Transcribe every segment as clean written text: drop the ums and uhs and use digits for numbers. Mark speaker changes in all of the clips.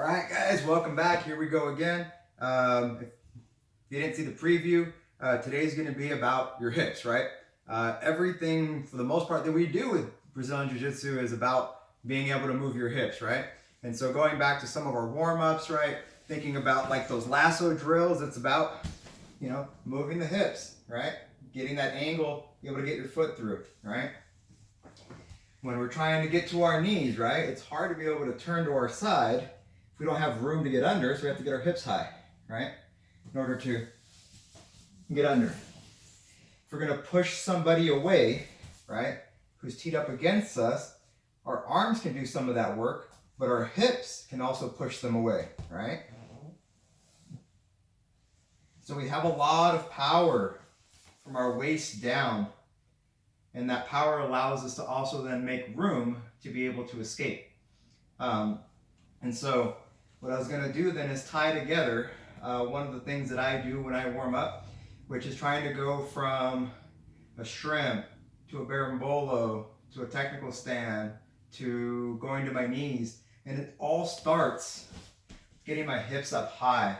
Speaker 1: All right, guys, welcome back. Here we go again. If you didn't see the preview, today's going to be about your hips, right? Everything, for the most part, that we do with Brazilian Jiu-Jitsu is about being able to move your hips, right? And so going back to some of our warm-ups, right? Thinking about like those lasso drills, it's about, moving the hips, right? Getting that angle, be able to get your foot through, right? When we're trying to get to our knees, right? It's hard to be able to turn to our side if we don't have room to get under, so we have to get our hips high, right? In order to get under. If we're gonna push somebody away, right, who's teed up against us, our arms can do some of that work, but our hips can also push them away, right? So we have a lot of power from our waist down, and that power allows us to also then make room to be able to escape. And so what I was going to do then is tie together one of the things that I do when I warm up, which is trying to go from a shrimp to a berimbolo to a technical stand to going to my knees. And it all starts getting my hips up high.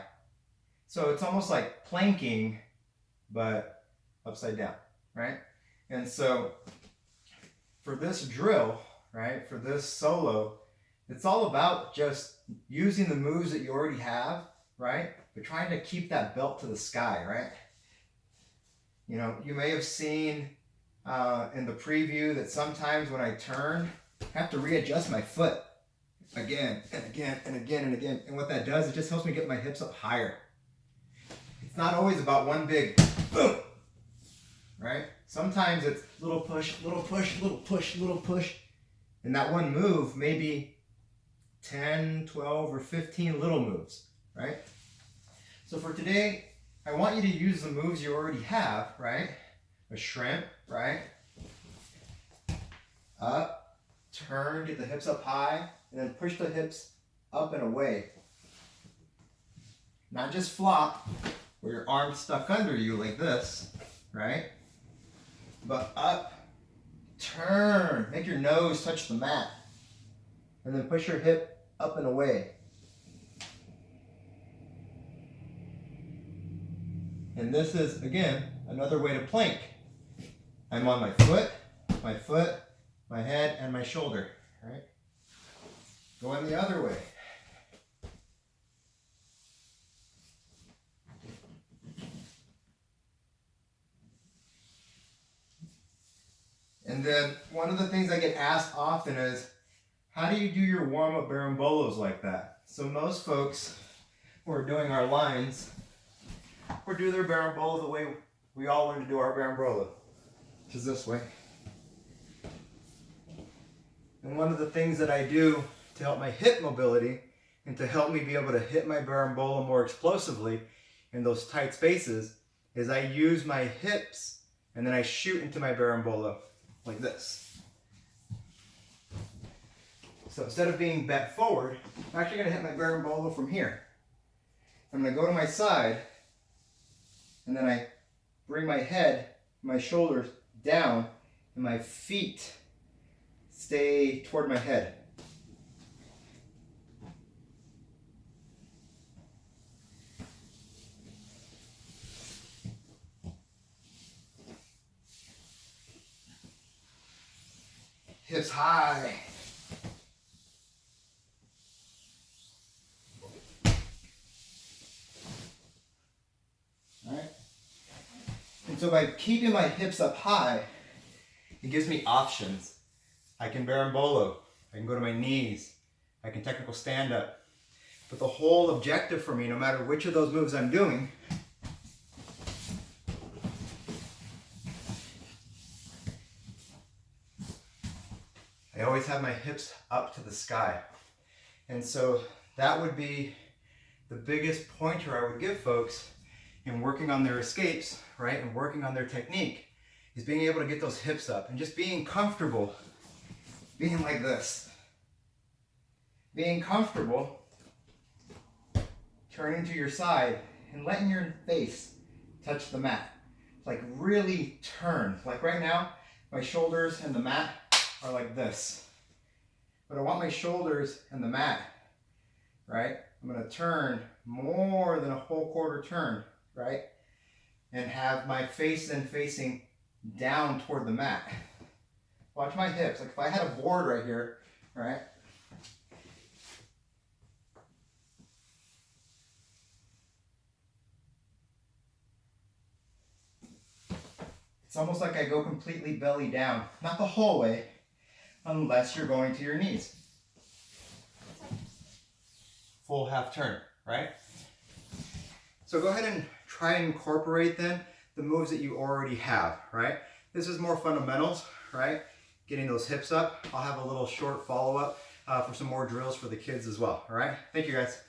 Speaker 1: So it's almost like planking, but upside down, right? And so for this drill, right, for this solo, it's all about just using the moves that you already have, right? But trying to keep that belt to the sky, right? You may have seen in the preview that sometimes when I turn, I have to readjust my foot again and again and again and again. And what that does, it just helps me get my hips up higher. It's not always about one big boom, right? Sometimes it's little push, little push, little push, little push. And that one move may be 10, 12, or 15 little moves, right? So for today, I want you to use the moves you already have, right? A shrimp, right? Up, turn, get the hips up high, and then push the hips up and away. Not just flop, where your arm's stuck under you like this, right? But up, turn, make your nose touch the mat, and then push your hip up and away. And this is, again, another way to plank. I'm on my foot, my head, and my shoulder, right? Going the other way. And then one of the things I get asked often is, how do you do your warm-up berimbolos like that? So most folks who are doing our lines or do their berimbolo the way we all learn to do our berimbolo, which is this way. And one of the things that I do to help my hip mobility and to help me be able to hit my berimbolo more explosively in those tight spaces is I use my hips and then I shoot into my berimbolo like this. So instead of being bent forward, I'm actually going to hit my berimbolo from here. I'm going to go to my side, and then I bring my head, my shoulders down, and my feet stay toward my head. Hips high. All right. And so by keeping my hips up high, it gives me options. I can berimbolo, I can go to my knees, I can technical stand up. But the whole objective for me, no matter which of those moves I'm doing, I always have my hips up to the sky. And so that would be the biggest pointer I would give folks in working on their escapes, right, and working on their technique, is being able to get those hips up and just being comfortable being like this. Being comfortable turning to your side and letting your face touch the mat. Like really turn. Like right now, my shoulders and the mat are like this. But I want my shoulders and the mat right? I'm gonna turn more than a whole quarter turn, right? And have my face then facing down toward the mat. Watch my hips. Like if I had a board right here, right? It's almost like I go completely belly down. Not the whole way, unless you're going to your knees. Full half turn, right? So go ahead and try and incorporate then the moves that you already have, right? This is more fundamentals, right? Getting those hips up. I'll have a little short follow-up for some more drills for the kids as well, all right? Thank you guys.